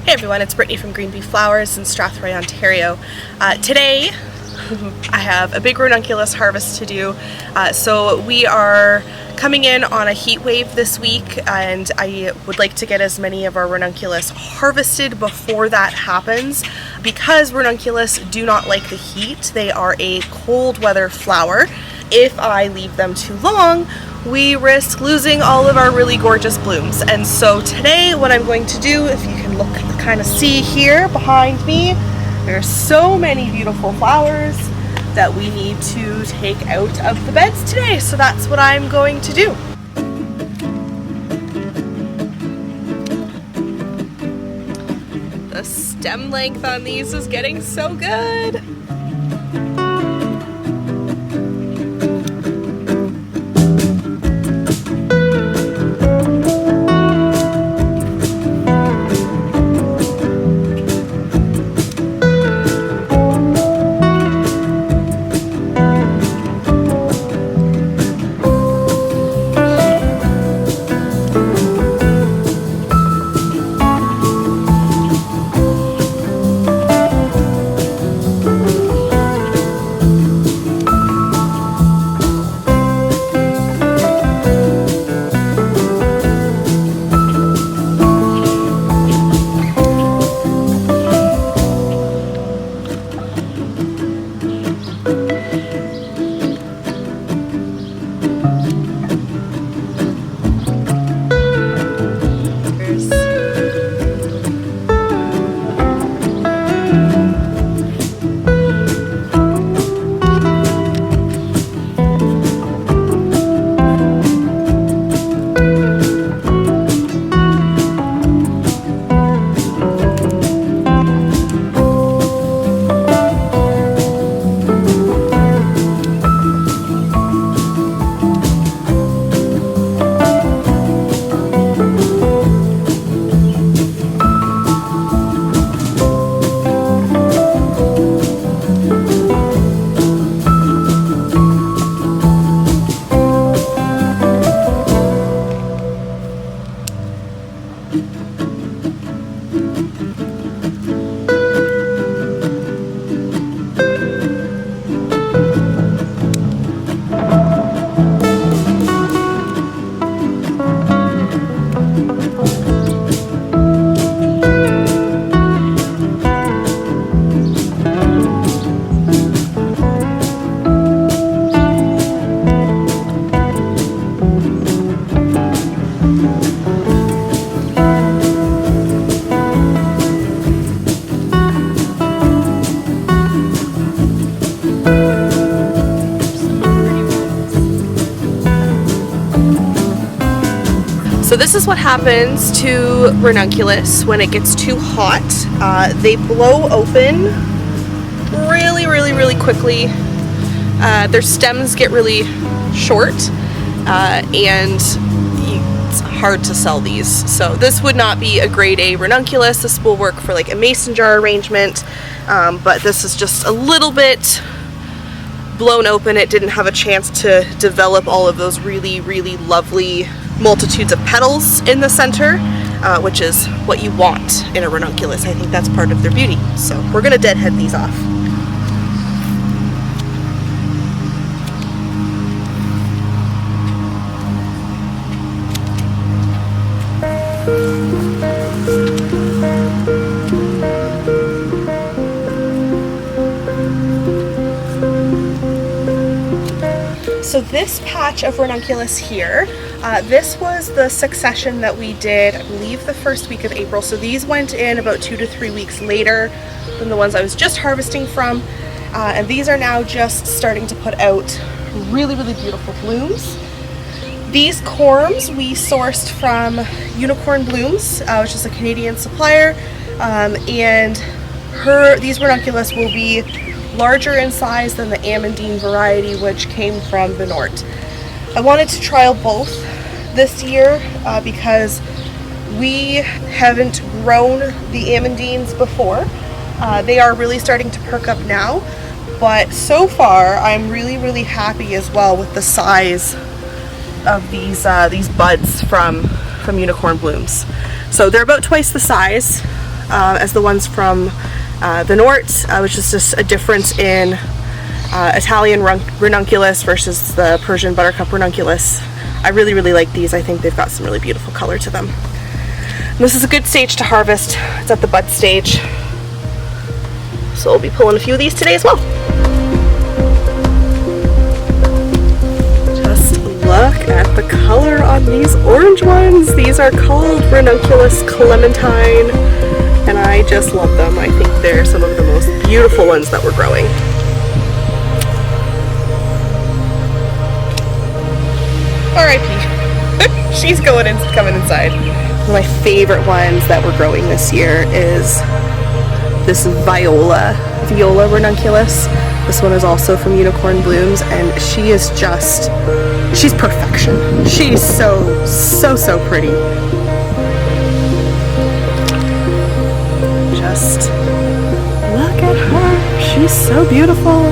Hey everyone, it's Brittany from Bee Flowers in Strathroy, Ontario. Today I have a big ranunculus harvest to do. So we are coming in on a heat wave this week, and I would like to get as many of our ranunculus harvested before that happens. Because ranunculus do not like the heat, they are a cold weather flower. If I leave them too long, we risk losing all of our really gorgeous blooms. And so today what I'm going to do, if you can look, kind of see here behind me, there are so many beautiful flowers that we need to take out of the beds today. So that's what I'm going to do. The stem length on these is getting so good. So this is what happens to ranunculus when it gets too hot. They blow open really quickly. Their stems get really short, and it's hard to sell these. So this would not be a grade A ranunculus. This will work for like a mason jar arrangement, but this is just a little bit blown open. It didn't have a chance to develop all of those really lovely multitudes of petals in the center, which is what you want in a ranunculus. I think that's part of their beauty. So we're gonna deadhead these off. So this patch of ranunculus here, this was the succession that we did, I believe, the first week of April. So these went in about 2 to 3 weeks later than the ones I was just harvesting from. And these are now just starting to put out really beautiful blooms. These corms we sourced from Unicorn Blooms, which is a Canadian supplier. And these ranunculus will be larger in size than the amandine variety, which came from the north. I wanted to trial both this year because we haven't grown the amandines before. They are really starting to perk up now, but so far I'm really happy as well with the size of these buds from Unicorn Blooms. So they're about twice the size. as the ones from the North, which is just a difference in Italian Ranunculus versus the Persian Buttercup Ranunculus. I really, really like these. I think they've got some really beautiful color to them. And this is a good stage to harvest. It's at the bud stage. So we'll be pulling a few of these today as well. Just look at the color on these orange ones. These are called Ranunculus Clementine, and I just love them. I think they're some of the most beautiful ones that we're growing. R.I.P. She's coming inside. One of my favorite ones that we're growing this year is this Viola Ranunculus. This one is also from Unicorn Blooms, and she's perfection. She's so pretty. Just look at her. She's so beautiful.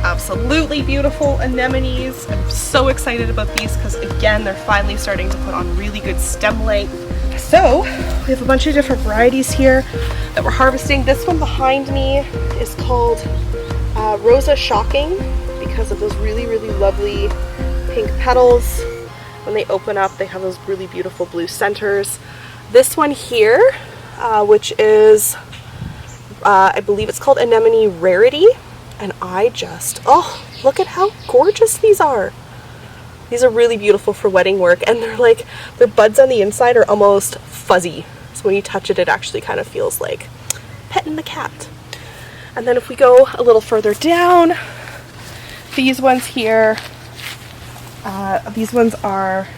Absolutely beautiful anemones. I'm so excited about these because again they're finally starting to put on really good stem length. So we have a bunch of different varieties here that we're harvesting. This one behind me is called Rosa Shocking because of those really lovely pink petals. When they open up they have those really beautiful blue centers. This one here which is I believe it's called Anemone Rarity. And oh, look at how gorgeous these are. These are really beautiful for wedding work, and their buds on the inside are almost fuzzy. So when you touch it, it actually kind of feels like petting the cat. And then if we go a little further down, these ones here, these ones are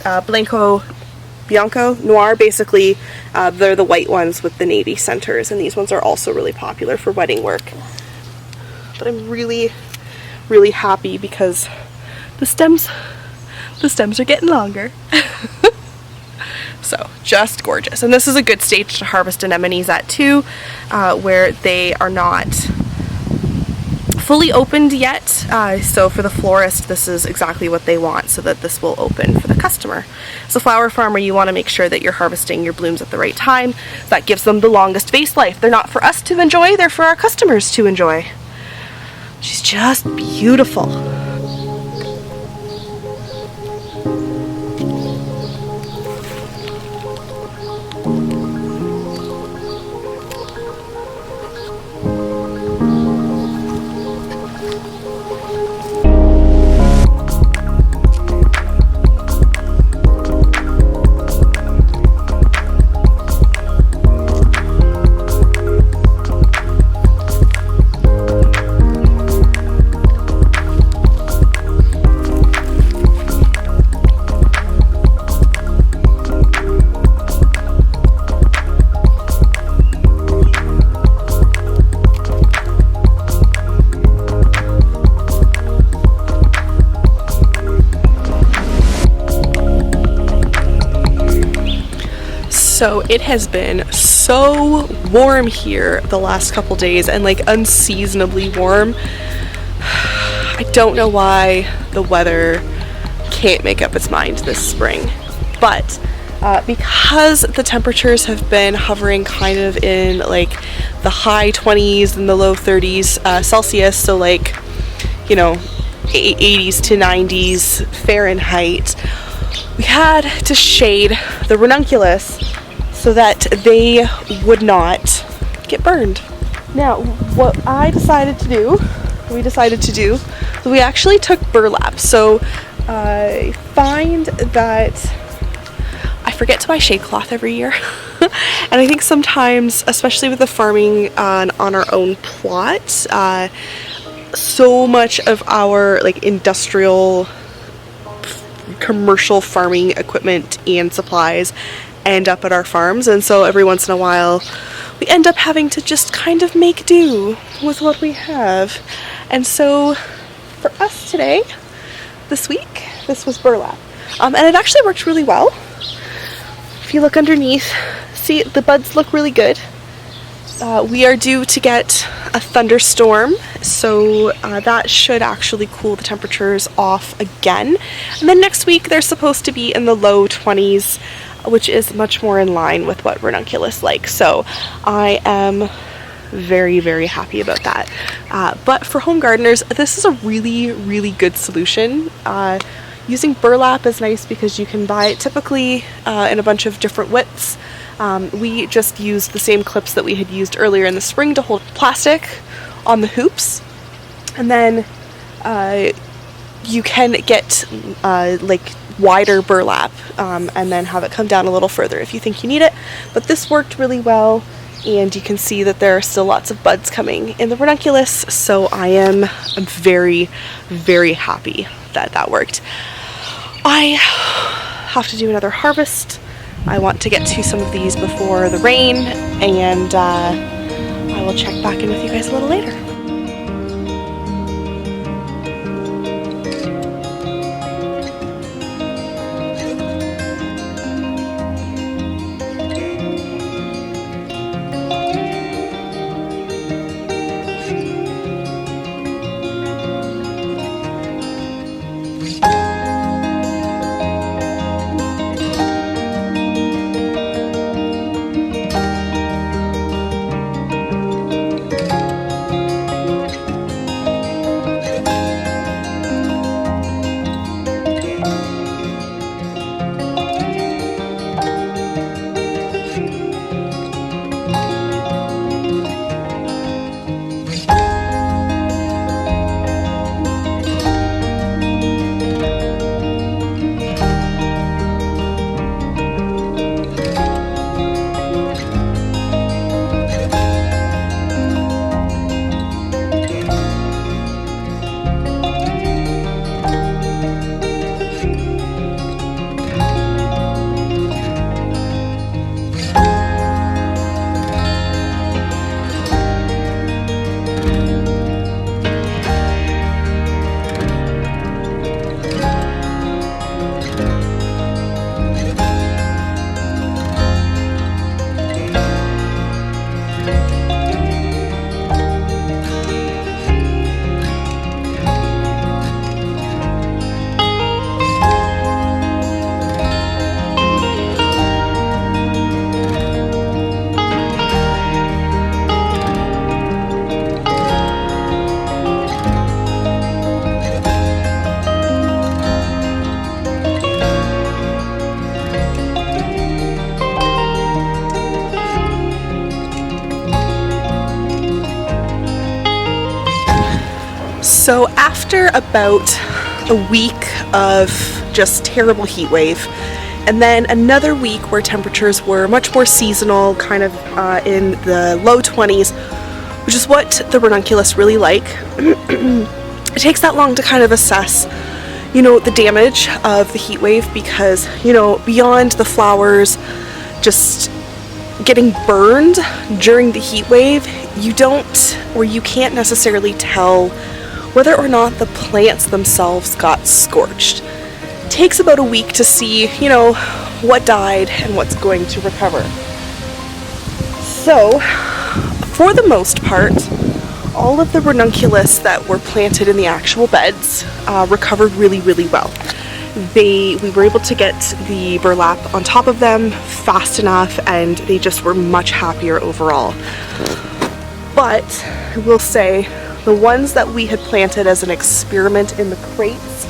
Bianco Noir, basically. They're the white ones with the navy centers, and these ones are also really popular for wedding work. But I'm really happy because the stems are getting longer. So just gorgeous. And this is a good stage to harvest anemones at too, where they are not fully opened yet. So for the florist, this is exactly what they want so that this will open for the customer. As a flower farmer, you want to make sure that you're harvesting your blooms at the right time. That gives them the longest vase life. They're not for us to enjoy, they're for our customers to enjoy. She's just beautiful. So it has been so warm here the last couple days, and unseasonably warm. I don't know why the weather can't make up its mind this spring, but because the temperatures have been hovering kind of in the high 20s and the low 30s Celsius, so 80s to 90s Fahrenheit, we had to shade the ranunculus so that they would not get burned. Now, what we decided to do, so we actually took burlap. So I find that I forget to buy shade cloth every year. And I think sometimes, especially with the farming on our own plot, so much of our industrial commercial farming equipment and supplies end up at our farms, and so every once in a while we end up having to just kind of make do with what we have. And so for us today, this week, this was burlap. And it actually worked really well. If you look underneath, see the buds look really good. We are due to get a thunderstorm, so that should actually cool the temperatures off again. And then next week they're supposed to be in the low 20s, which is much more in line with what Ranunculus likes. So I am very, very happy about that. But for home gardeners, this is a really, really good solution. Using burlap is nice because you can buy it typically in a bunch of different widths. We just used the same clips that we had used earlier in the spring to hold plastic on the hoops, and then you can get like wider burlap and then have it come down a little further if you think you need it. But this worked really well, and you can see that there are still lots of buds coming in the ranunculus, so I'm very, very happy that that worked. I have to do another harvest. I want to get to some of these before the rain, and I will check back in with you guys a little later. So after about a week of just terrible heat wave, and then another week where temperatures were much more seasonal, kind of in the low 20s, which is what the ranunculus really like, it takes that long to kind of assess, you know, the damage of the heat wave, because, you know, beyond the flowers just getting burned during the heat wave, you can't necessarily tell whether or not the plants themselves got scorched. It takes about a week to see, you know, what died and what's going to recover. So, for the most part, all of the ranunculus that were planted in the actual beds recovered really, really well. We were able to get the burlap on top of them fast enough, and they just were much happier overall. But I will say, the ones that we had planted as an experiment in the crates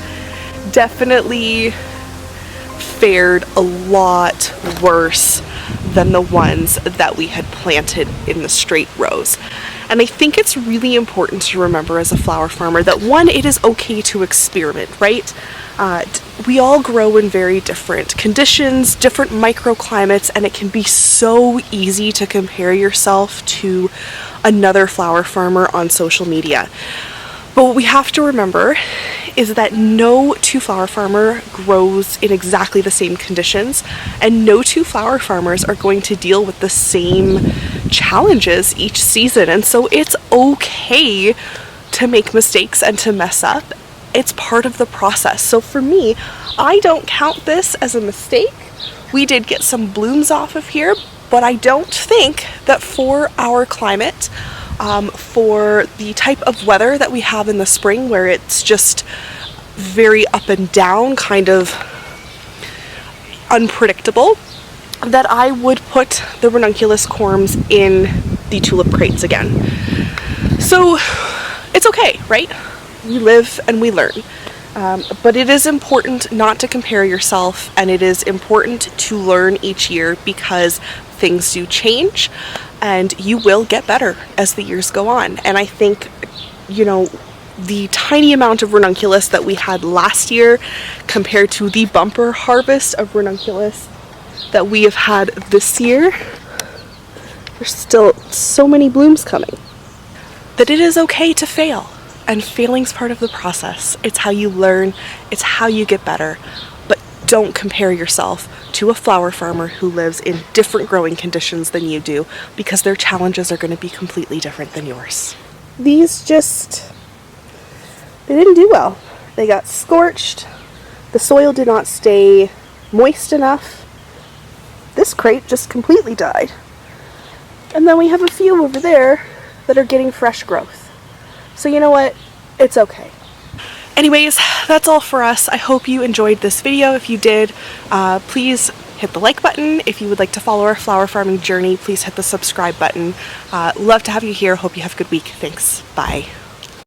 definitely fared a lot worse than the ones that we had planted in the straight rows. And I think it's really important to remember as a flower farmer that, one, it is okay to experiment, right? We all grow in very different conditions, different microclimates, and it can be so easy to compare yourself to another flower farmer on social media. But what we have to remember is that no two flower farmer grows in exactly the same conditions, and no two flower farmers are going to deal with the same challenges each season. And so it's okay to make mistakes and to mess up. It's part of the process. So for me, I don't count this as a mistake. We did get some blooms off of here, but I don't think that for our climate, for the type of weather that we have in the spring, where it's just very up and down, kind of unpredictable, that I would put the Ranunculus corms in the tulip crates again. So it's okay, right? We live and we learn. But it is important not to compare yourself, and it is important to learn each year, because things do change and you will get better as the years go on. And I think, you know, the tiny amount of Ranunculus that we had last year compared to the bumper harvest of Ranunculus that we have had this year, there's still so many blooms coming, that it is okay to fail. And failing's part of the process. It's how you learn, it's how you get better. But don't compare yourself to a flower farmer who lives in different growing conditions than you do, because their challenges are going to be completely different than yours. These they didn't do well. They got scorched. The soil did not stay moist enough. This crate just completely died. And then we have a few over there that are getting fresh growth. So you know what? It's okay. Anyways, that's all for us. I hope you enjoyed this video. If you did, please hit the like button. If you would like to follow our flower farming journey, please hit the subscribe button. Love to have you here. Hope you have a good week. Thanks. Bye.